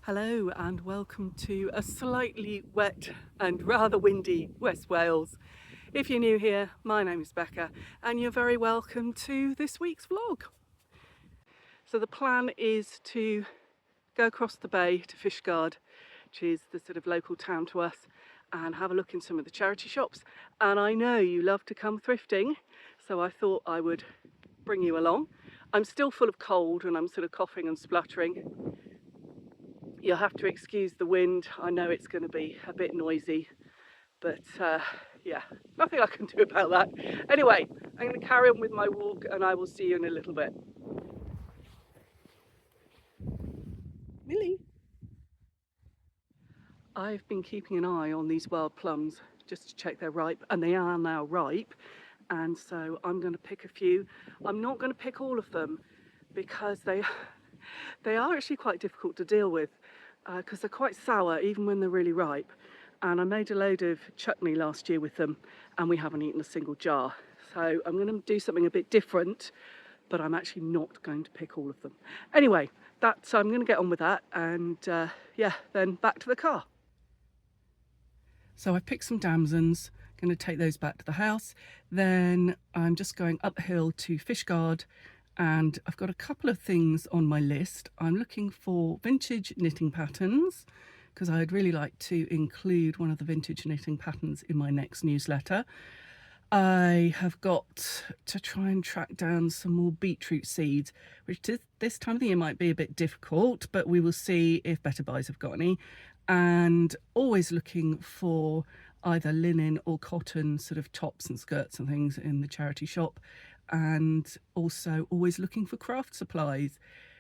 Hello and welcome to a slightly wet and rather windy West Wales. If you're new here, my name is Becca and you're very welcome to this week's vlog. So the plan is to go across the bay to Fishguard, which is the sort of local town to us, and have a look in some of the charity shops. And I know you love to come thrifting, so I thought I would bring you along. I'm still full of cold and I'm sort of coughing and spluttering. You'll have to excuse the wind. I know it's going to be a bit noisy, but yeah, nothing I can do about that. Anyway, I'm going to carry on with my walk and I will see you in a little bit. Millie? I've been keeping an eye on these wild plums just to check they're ripe, and they are now ripe, and so I'm going to pick a few. I'm not going to pick all of them because they are actually quite difficult to deal with because they're quite sour even when they're really ripe. And I made a load of chutney last year with them and we haven't eaten a single jar. So I'm going to do something a bit different, but I'm actually not going to pick all of them. Anyway, so I'm going to get on with that and yeah, then back to the car. So I've picked some damsons, going to take those back to the house. Then I'm just going up the hill to Fishguard, and I've got a couple of things on my list. I'm looking for vintage knitting patterns because I'd really like to include one of the vintage knitting patterns in my next newsletter. I have got to try and track down some more beetroot seeds, which this time of the year might be a bit difficult, but we will see if Better Buys have got any. And always looking for either linen or cotton sort of tops and skirts and things in the charity shop, and also always looking for craft supplies.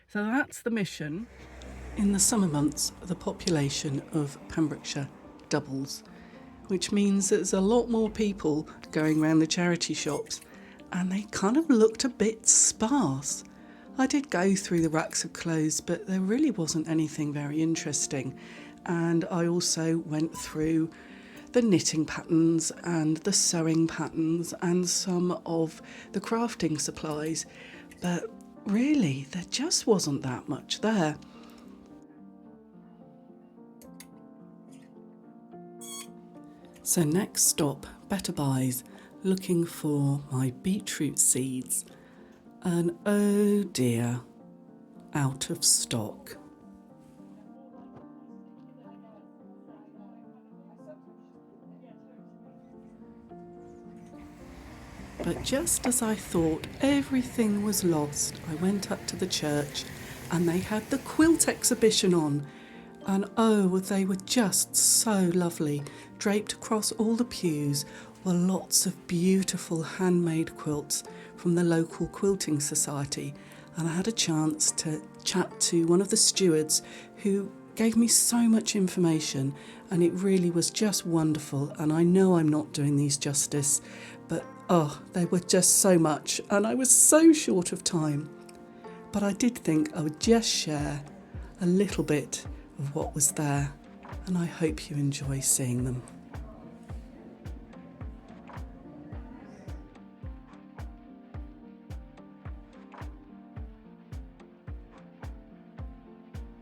So that's the mission. In the summer months, the population of Pembrokeshire doubles, which means there's a lot more people going around the charity shops, and they kind of looked a bit sparse. I did go through the racks of clothes, but there really wasn't anything very interesting. And I also went through the knitting patterns and the sewing patterns and some of the crafting supplies, but really there just wasn't that much there. So next stop, Better Buys, looking for my beetroot seeds, and oh dear, out of stock. But just as I thought everything was lost, I went up to the church and they had the quilt exhibition on. And oh, they were just so lovely. Draped across all the pews were lots of beautiful handmade quilts from the local quilting society. And I had a chance to chat to one of the stewards who gave me so much information, and it really was just wonderful. And I know I'm not doing these justice, but oh, they were just so much, and I was so short of time. But I did think I would just share a little bit of what was there, and I hope you enjoy seeing them.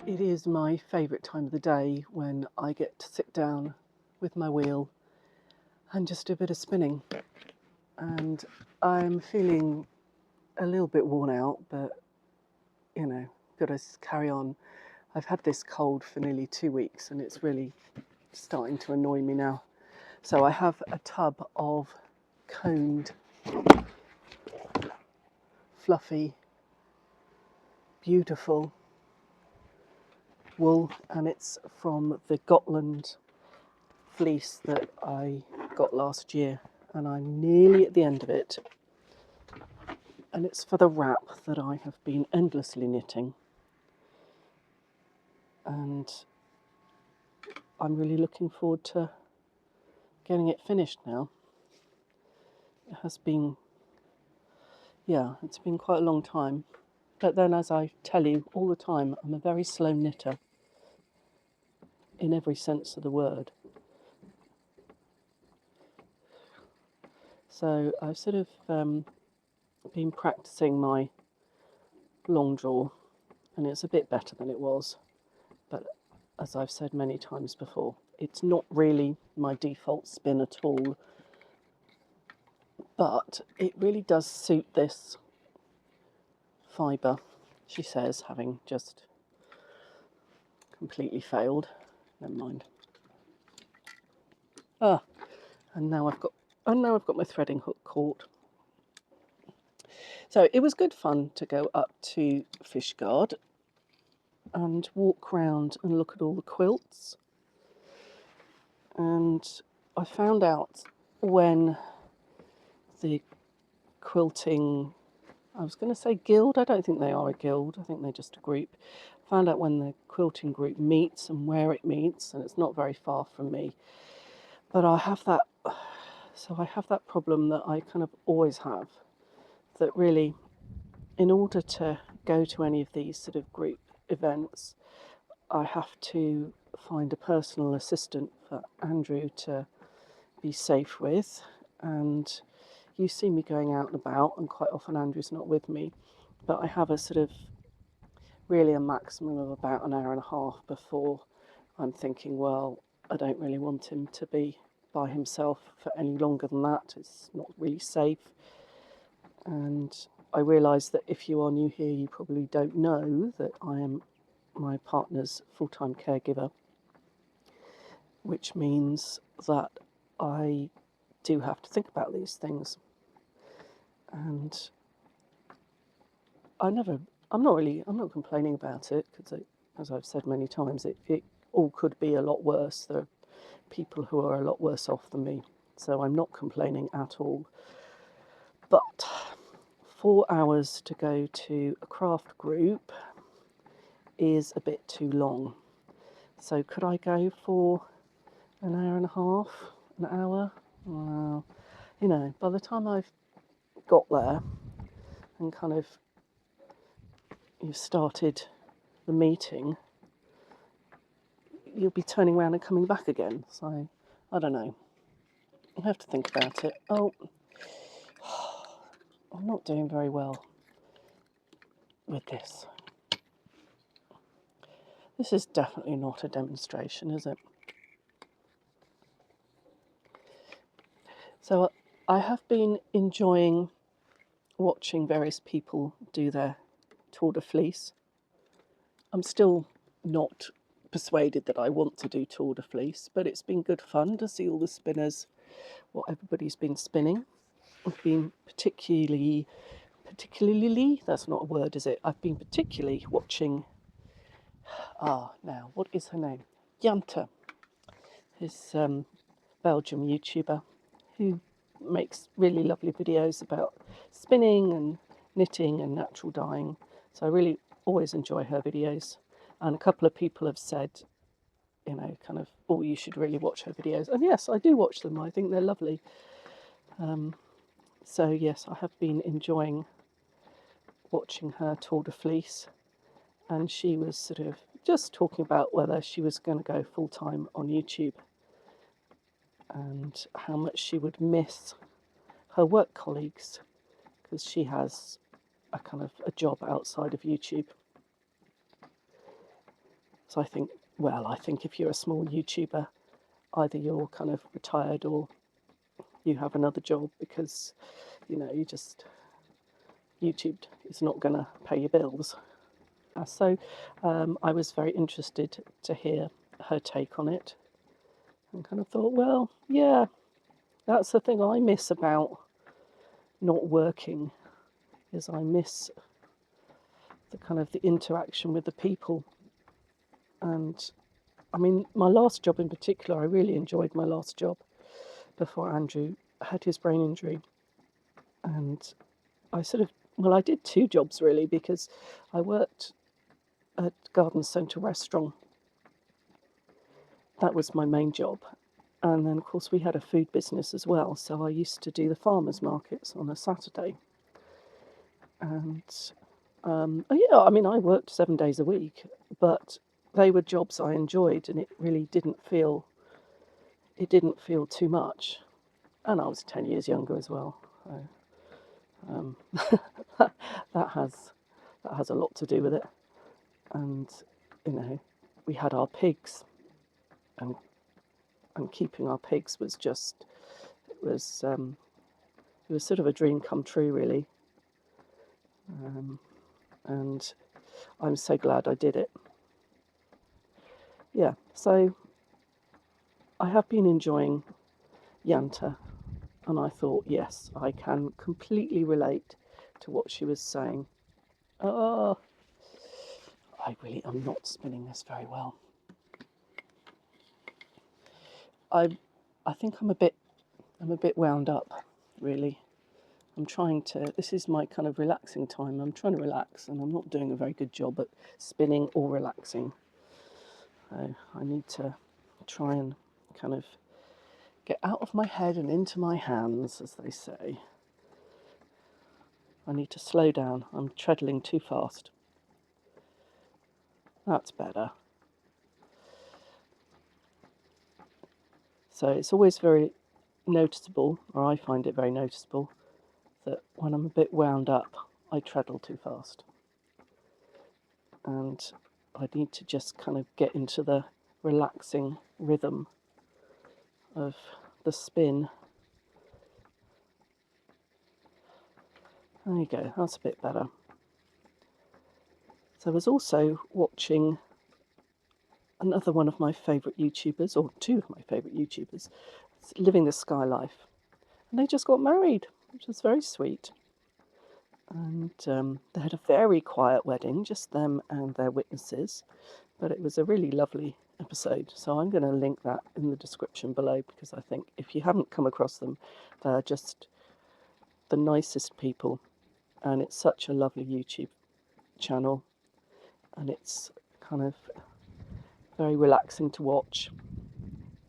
It is my favourite time of the day when I get to sit down with my wheel and just do a bit of spinning. And I'm feeling a little bit worn out, but you know, gotta carry on. I've had this cold for nearly 2 weeks and it's really starting to annoy me now. So I have a tub of coned, fluffy, beautiful wool, and it's from the Gotland fleece that I got last year, and I'm nearly at the end of it. And it's for the wrap that I have been endlessly knitting. And I'm really looking forward to getting it finished now. It has been, yeah, it's been quite a long time. But then, as I tell you all the time, I'm a very slow knitter in every sense of the word. So I've sort of been practicing my long draw, and it's a bit better than it was, but as I've said many times before, it's not really my default spin at all, but it really does suit this fibre, she says, having just completely failed. Never mind. And now I've got my threading hook caught. So it was good fun to go up to Fishguard and walk round and look at all the quilts. And I found out when the quilting, I was going to say guild, I don't think they are a guild, I think they're just a group. Found out when the quilting group meets and where it meets, and it's not very far from me. But I have that problem that I kind of always have, that really, in order to go to any of these sort of group events, I have to find a personal assistant for Andrew to be safe with. And you see me going out and about, and quite often Andrew's not with me, but I have a sort of really a maximum of about an hour and a half before I'm thinking, well, I don't really want him to be by himself for any longer than that. It's not really safe. And I realise that if you are new here, you probably don't know that I am my partner's full-time caregiver, which means that I do have to think about these things. And I'm not complaining about it, because as I've said many times, it all could be a lot worse. There are people who are a lot worse off than me, so I'm not complaining at all. But 4 hours to go to a craft group is a bit too long. So could I go for an hour and a half, an hour? Well, you know, by the time I've got there and kind of you've started the meeting, you'll be turning around and coming back again. So I don't know. I have to think about it. Oh, I'm not doing very well with this. This is definitely not a demonstration, is it? So I have been enjoying watching various people do their tour de fleece. I'm still not persuaded that I want to do tour de fleece, but it's been good fun to see all the spinners, what everybody's been spinning. I've been particularly, that's not a word, is it? I've been particularly watching, now, what is her name? Jante, his Belgium YouTuber, who makes really lovely videos about spinning and knitting and natural dyeing. So I really always enjoy her videos. And a couple of people have said, you know, kind of, oh, you should really watch her videos. And yes, I do watch them. I think they're lovely. So yes, I have been enjoying watching her tour de fleece. And she was sort of just talking about whether she was going to go full-time on YouTube and how much she would miss her work colleagues, because she has a kind of a job outside of YouTube. So I think if you're a small YouTuber, either you're kind of retired or you have another job, because, you know, YouTube is not going to pay your bills. So I was very interested to hear her take on it, and kind of thought, well, yeah, that's the thing I miss about not working, is I miss the kind of the interaction with the people. And I mean, my last job in particular, I really enjoyed my last job before Andrew had his brain injury. And I did 2 jobs really, because I worked at Garden Centre Restaurant. That was my main job. And then, of course, we had a food business as well. So I used to do the farmers markets on a Saturday. And, yeah, I mean, I worked 7 days a week, but they were jobs I enjoyed, and it really didn't feel too much. And I was 10 years younger as well. So, that has a lot to do with it. And, you know, we had our pigs, and keeping our pigs was just, it was sort of a dream come true, really. And I'm so glad I did it. Yeah, so I have been enjoying Yanta, and I thought, yes, I can completely relate to what she was saying. Oh, I really am not spinning this very well. I think I'm a bit wound up, really. I'm trying to, this is my kind of relaxing time. I'm trying to relax, and I'm not doing a very good job at spinning or relaxing. So I need to try and kind of get out of my head and into my hands, as they say. I need to slow down. I'm treadling too fast. That's better. So it's always very noticeable, or I find it very noticeable, that when I'm a bit wound up, I treadle too fast. And I need to just kind of get into the relaxing rhythm of the spin. There you go, that's a bit better. So I was also watching another one of my favourite YouTubers, or two of my favourite YouTubers, living the sky life. And they just got married, which was very sweet. And they had a very quiet wedding, just them and their witnesses. But it was a really lovely episode. So I'm going to link that in the description below, because I think if you haven't come across them, they're just the nicest people. And it's such a lovely YouTube channel. And it's kind of very relaxing to watch.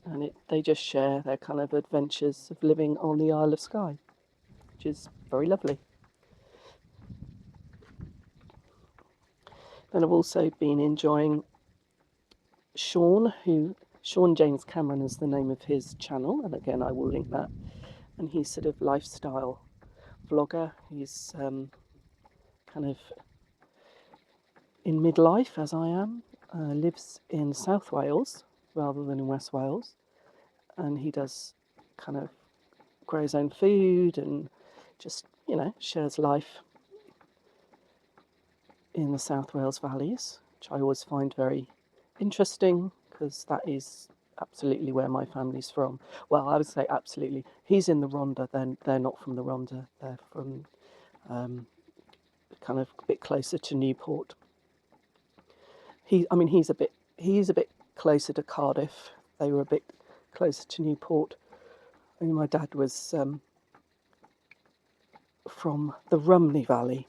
And they just share their kind of adventures of living on the Isle of Skye, which is very lovely. Then I've also been enjoying Sean James Cameron is the name of his channel, and again I will link that. And he's sort of lifestyle vlogger. He's kind of in midlife, as I am. Lives in South Wales rather than in West Wales, and he does kind of grow his own food and just, you know, shares life in the South Wales valleys, which I always find very interesting, because that is absolutely where my family's from. Well, I would say absolutely. He's in the Rhondda, then they're not from the Rhondda, they're from kind of a bit closer to Newport. He's a bit closer to Cardiff. They were a bit closer to Newport. I mean, my dad was from the Rumney Valley,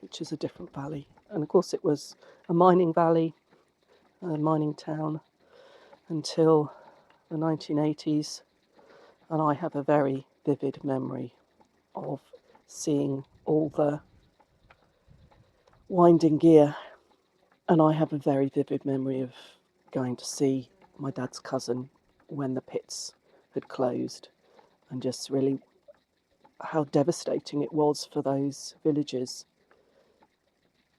which is a different valley. And of course it was a mining valley, a mining town, until the 1980s. And I have a very vivid memory of seeing all the winding gear. And I have a very vivid memory of going to see my dad's cousin when the pits had closed, and just really how devastating it was for those villages.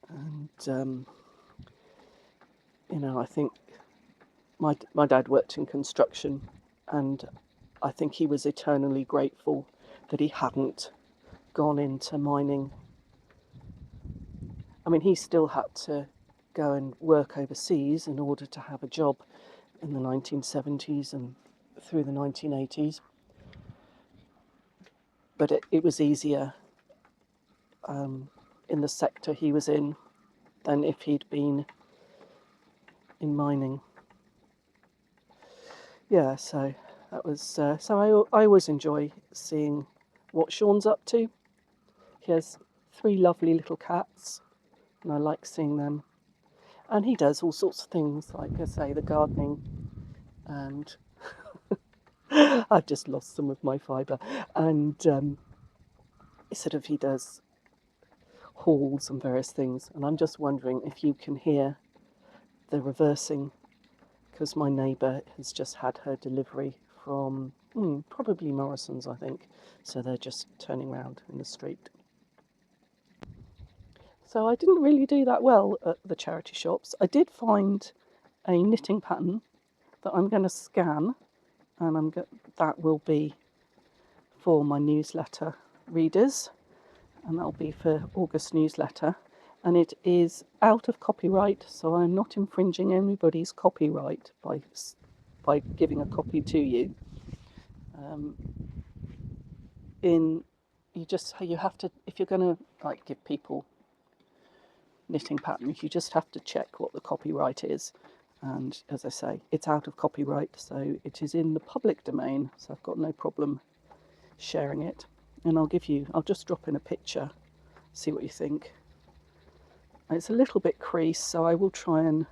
And you know, I think my dad worked in construction, and I think he was eternally grateful that he hadn't gone into mining. I mean, he still had to go and work overseas in order to have a job in the 1970s and through the 1980s. But it was easier in the sector he was in than if he'd been in mining. Yeah, so that was so I always enjoy seeing what Sean's up to. He has 3 lovely little cats, and I like seeing them. And he does all sorts of things, like I say, the gardening, and I've just lost some of my fibre. And he does hauls and various things. And I'm just wondering if you can hear the reversing, because my neighbour has just had her delivery from probably Morrison's, I think. So they're just turning around in the street. So I didn't really do that well at the charity shops. I did find a knitting pattern that I'm going to scan, and that will be for my newsletter readers, and that'll be for August newsletter. And it is out of copyright, so I'm not infringing anybody's copyright by giving a copy to you. You have to, if you're going to like give people knitting patterns, you just have to check what the copyright is. And as I say, it's out of copyright, so it is in the public domain, so I've got no problem sharing it. And I'll just drop in a picture, see what you think. It's a little bit creased, so I will try and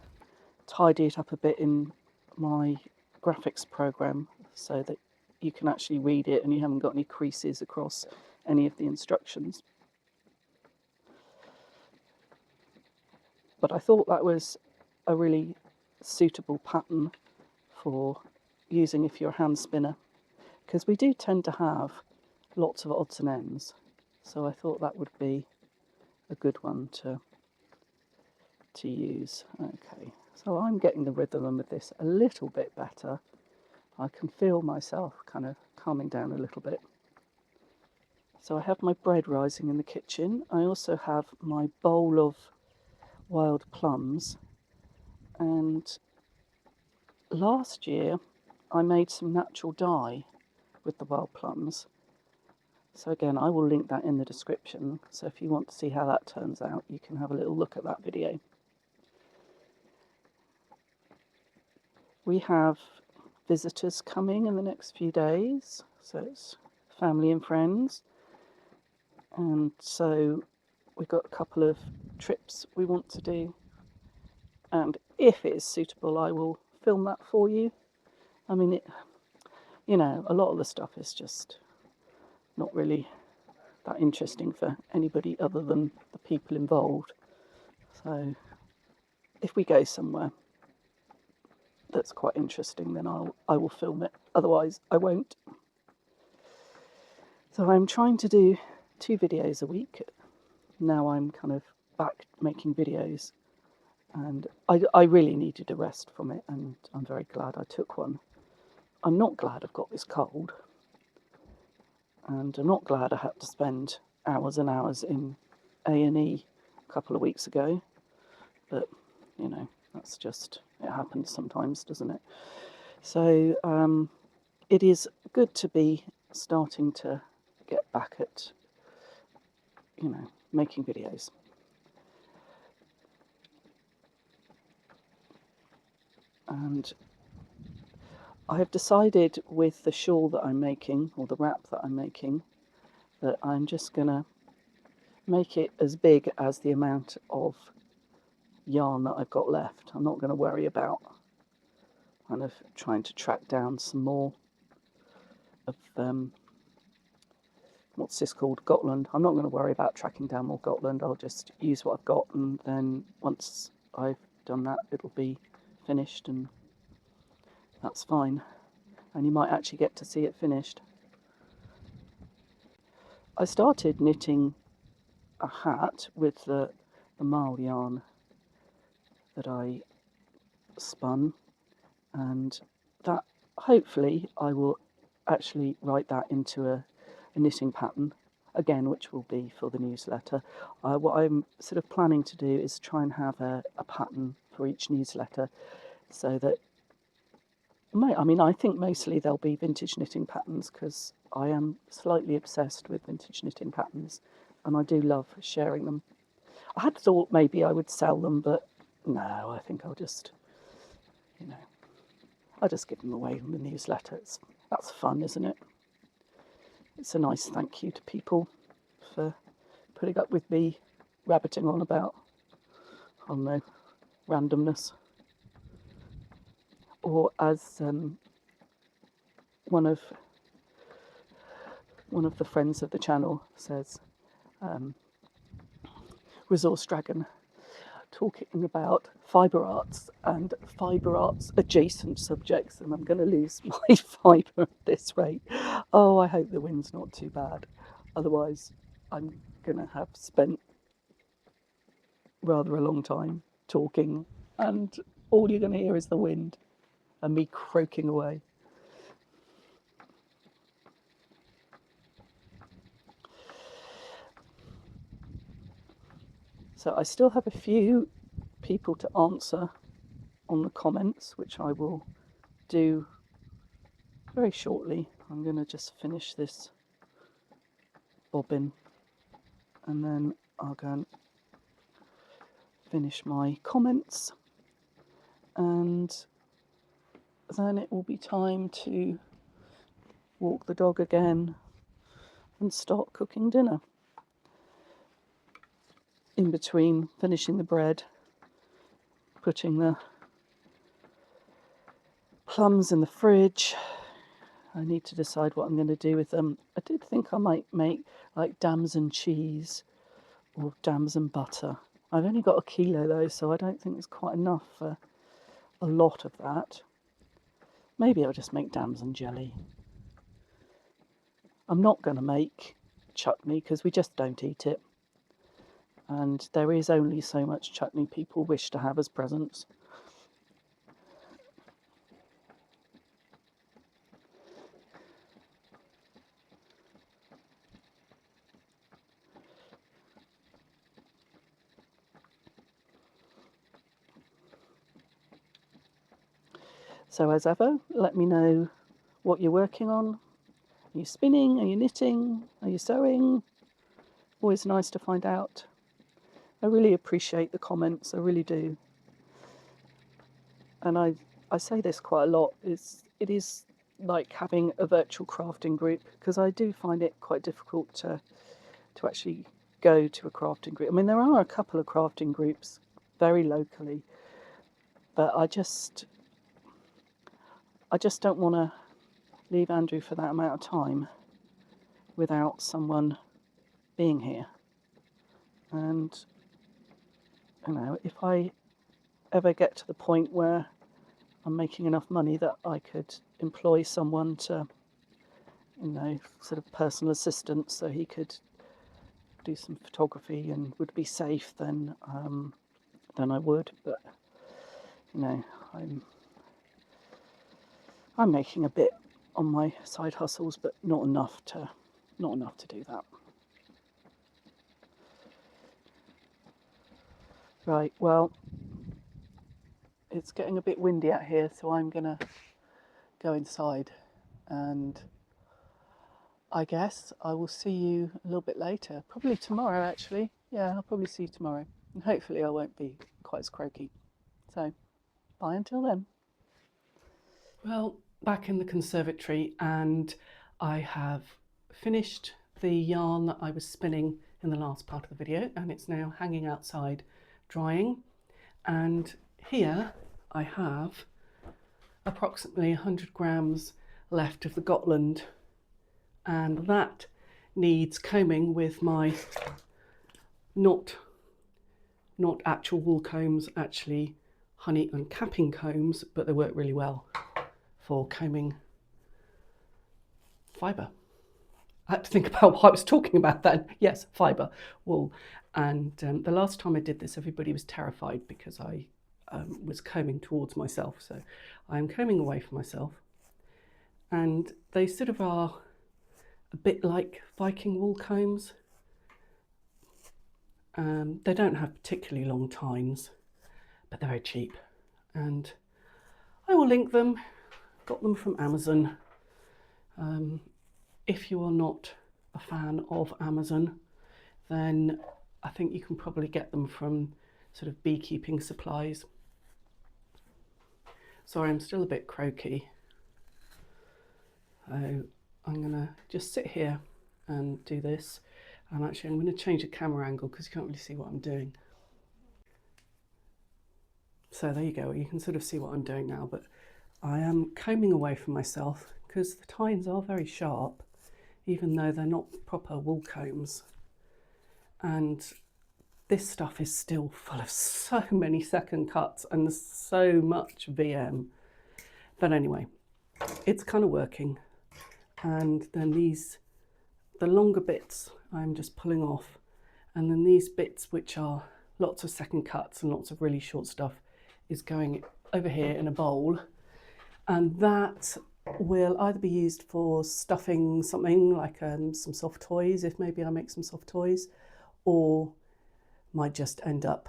tidy it up a bit in my graphics program so that you can actually read it and you haven't got any creases across any of the instructions. But I thought that was a really suitable pattern for using if you're a hand spinner, because we do tend to have lots of odds and ends, so I thought that would be a good one to use. Okay, so I'm getting the rhythm of this a little bit better. I can feel myself kind of calming down a little bit. So I have my bread rising in the kitchen. I also have my bowl of wild plums, and last year I made some natural dye with the wild plums. So again, I will link that in the description, so if you want to see how that turns out, you can have a little look at that video. We have visitors coming in the next few days, so it's family and friends, and so we've got a couple of trips we want to do, and if it is suitable I will film that for you. I mean, a lot of the stuff is just not really that interesting for anybody other than the people involved, so if we go somewhere that's quite interesting, then I will film it, otherwise I won't. So I'm trying to do 2 videos a week. Now I'm kind of back making videos, and I really needed a rest from it, and I'm very glad I took one. I'm not glad I've got this cold, and I'm not glad I had to spend hours and hours in A&E a couple of weeks ago, but that's just, it happens sometimes, doesn't it? So it is good to be starting to get back at making videos. And I have decided with the shawl that I'm making, or the wrap that I'm making, that I'm just gonna make it as big as the amount of yarn that I've got left. I'm not going to worry about kind of trying to track down some more of what's this called, Gotland. I'm not going to worry about tracking down more Gotland. I'll just use what I've got, and then once I've done that, it'll be finished, and that's fine. And you might actually get to see it finished. I started knitting a hat with the marl yarn that I spun, and that hopefully I will actually write that into a knitting pattern again, which will be for the newsletter. What I'm sort of planning to do is try and have a pattern for each newsletter, so that I think mostly they'll be vintage knitting patterns, because I am slightly obsessed with vintage knitting patterns and I do love sharing them. I had thought maybe I would sell them, but no, I think I'll just give them away in the newsletter. That's fun, isn't it? It's a nice thank you to people for putting up with me rabbiting on about, I don't know, randomness. Or as one of the friends of the channel says, Resource Dragon, talking about fibre arts and fibre arts adjacent subjects, and I'm going to lose my fibre at this rate. Oh, I hope the wind's not too bad, otherwise I'm going to have spent rather a long time talking and all you're going to hear is the wind and me croaking away. So I still have a few people to answer on the comments, which I will do very shortly. I'm going to just finish this bobbin and then I'll go and finish my comments, and then it will be time to walk the dog again and start cooking dinner. In between finishing the bread, putting the plums in the fridge, I need to decide what I'm going to do with them. I did think I might make like damson cheese or damson butter. I've only got 1 kilo though, so I don't think it's quite enough for a lot of that. Maybe I'll just make damson jelly. I'm not going to make chutney because we just don't eat it. And there is only so much chutney people wish to have as presents. So as ever, let me know what you're working on. Are you spinning? Are you knitting? Are you sewing? Always nice to find out. I really appreciate the comments, I really do. And I say this quite a lot, it is like having a virtual crafting group, because I do find it quite difficult to actually go to a crafting group. I mean, there are a couple of crafting groups very locally, but I just don't want to leave Andrew for that amount of time without someone being here. And, you know, if I ever get to the point where I'm making enough money that I could employ someone to, you know, sort of personal assistant so he could do some photography and would be safe, then I would. But, you know, I'm making a bit on my side hustles, but not enough to do that. Right, well, it's getting a bit windy out here, so I'm gonna go inside, and I guess I will see you a little bit later, probably tomorrow actually. Yeah, I'll probably see you tomorrow, and hopefully I won't be quite as croaky. So bye until then. Well, back in the conservatory, and I have finished the yarn that I was spinning in the last part of the video, and it's now hanging outside drying. And here I have approximately 100 grams left of the Gotland, and that needs combing with my not actual wool combs, actually honey and capping combs, but they work really well for combing fibre. I had to think about what I was talking about then. Yes, fibre, wool. And the last time I did this, everybody was terrified because I was combing towards myself. So I'm combing away from myself. And they sort of are a bit like Viking wool combs. They don't have particularly long tines, but they're very cheap. And I will link them. Got them from Amazon. If you are not a fan of Amazon, then I think you can probably get them from sort of beekeeping supplies. Sorry, I'm still a bit croaky. So I'm going to just sit here and do this. And actually I'm going to change the camera angle because you can't really see what I'm doing. So there you go, you can sort of see what I'm doing now, but I am combing away from myself because the tines are very sharp, even though they're not proper wool combs. And this stuff is still full of so many second cuts and so much VM. But anyway, it's kind of working. And then the longer bits, I'm just pulling off. And then these bits, which are lots of second cuts and lots of really short stuff, is going over here in a bowl, and that will either be used for stuffing something like some soft toys, if maybe I make some soft toys, or might just end up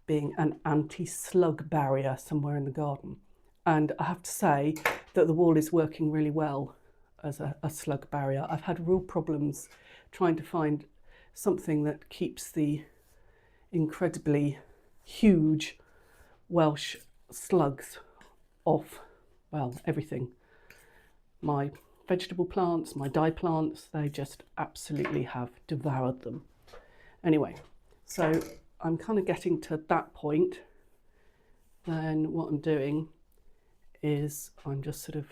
being an anti-slug barrier somewhere in the garden. And I have to say that the wall is working really well as a slug barrier. I've had real problems trying to find something that keeps the incredibly huge Welsh slugs off, well, everything. My vegetable plants, my dye plants, they just absolutely have devoured them. Anyway, so I'm kind of getting to that point. Then what I'm doing is I'm just sort of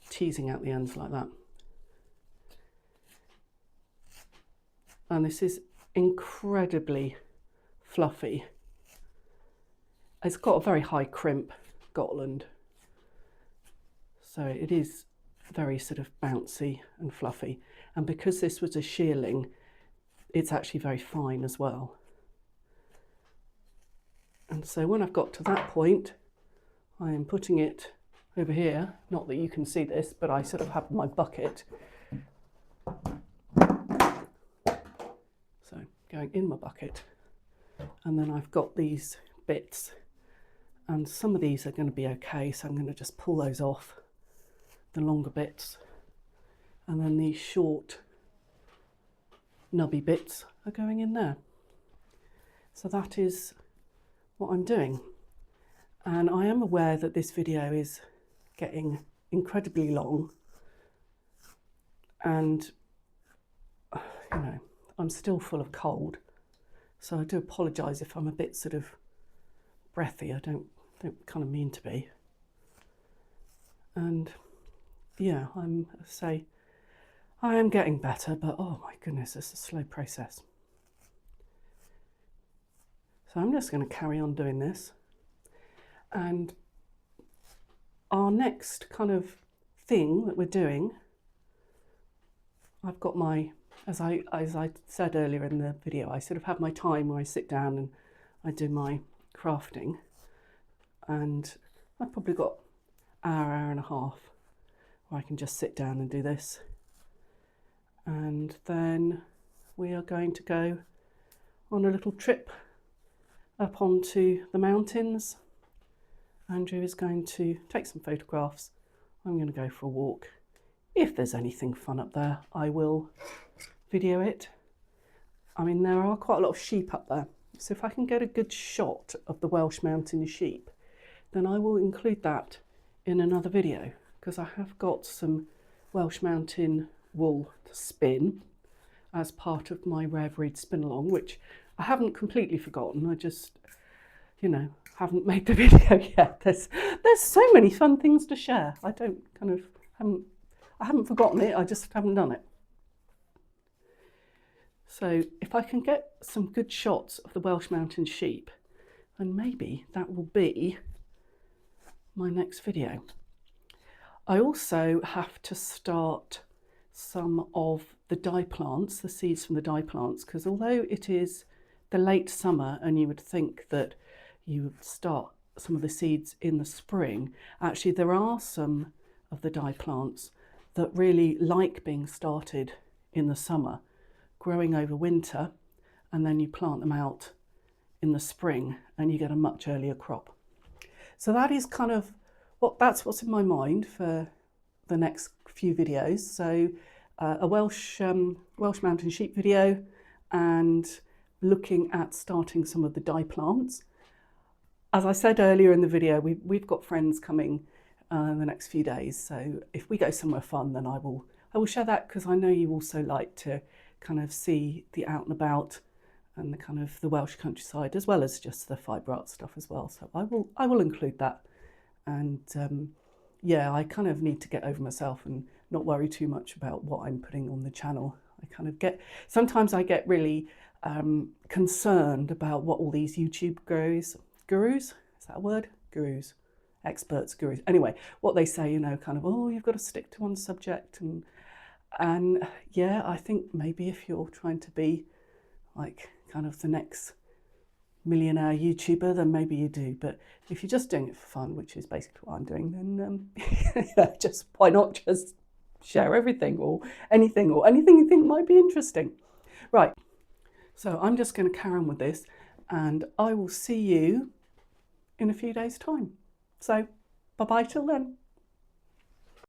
teasing out the ends like that. And this is incredibly fluffy. It's got a very high crimp, Gotland. So it is very sort of bouncy and fluffy. And because this was a shearling, it's actually very fine as well. And so when I've got to that point, I am putting it over here. Not that you can see this, but I sort of have my bucket. So going in my bucket. And then I've got these bits. And some of these are going to be okay, so I'm going to just pull those off, the longer bits. And then these short nubby bits are going in there. So that is what I'm doing. And I am aware that this video is getting incredibly long, and you know, I'm still full of cold, so I do apologise if I'm a bit sort of breathy. I don't kind of mean to be. And yeah, I am getting better, but oh my goodness, it's a slow process. So I'm just going to carry on doing this. And our next kind of thing that we're doing, I've got my, as I said earlier in the video, I sort of have my time where I sit down and I do my crafting. And I've probably got an hour and a half where I can just sit down and do this. And then we are going to go on a little trip up onto the mountains. Andrew is going to take some photographs. I'm going to go for a walk. If there's anything fun up there, I will video it. I mean, there are quite a lot of sheep up there. So if I can get a good shot of the Welsh mountain sheep, then I will include that in another video, because I have got some Welsh mountain wool to spin as part of my Rare Breed spin along, which I haven't completely forgotten. I just, you know, haven't made the video yet. There's so many fun things to share. I haven't forgotten it, I just haven't done it. So if I can get some good shots of the Welsh mountain sheep, then maybe that will be my next video. I also have to start some of the dye plants, the seeds from the dye plants, because although it is the late summer and you would think that you would start some of the seeds in the spring, actually there are some of the dye plants that really like being started in the summer, growing over winter, and then you plant them out in the spring and you get a much earlier crop. So that is kind of that's what's in my mind for the next few videos. So a Welsh mountain sheep video, and looking at starting some of the dye plants. As I said earlier in the video, we've got friends coming in the next few days. So if we go somewhere fun, then I will share that, because I know you also like to kind of see the out and about and the kind of the Welsh countryside, as well as just the fibre art stuff as well. So I will include that. And yeah, I kind of need to get over myself and not worry too much about what I'm putting on the channel. Sometimes I get really concerned about what all these YouTube gurus, is that a word? Gurus, experts, gurus. Anyway, what they say, you know, kind of, oh, you've got to stick to one subject. And yeah, I think maybe if you're trying to be like kind of the next millionaire YouTuber, then maybe you do. But if you're just doing it for fun, which is basically what I'm doing, then just why not just share everything or anything you think might be interesting. Right, so I'm just going to carry on with this, and I will see you in a few days' time. So bye-bye till then.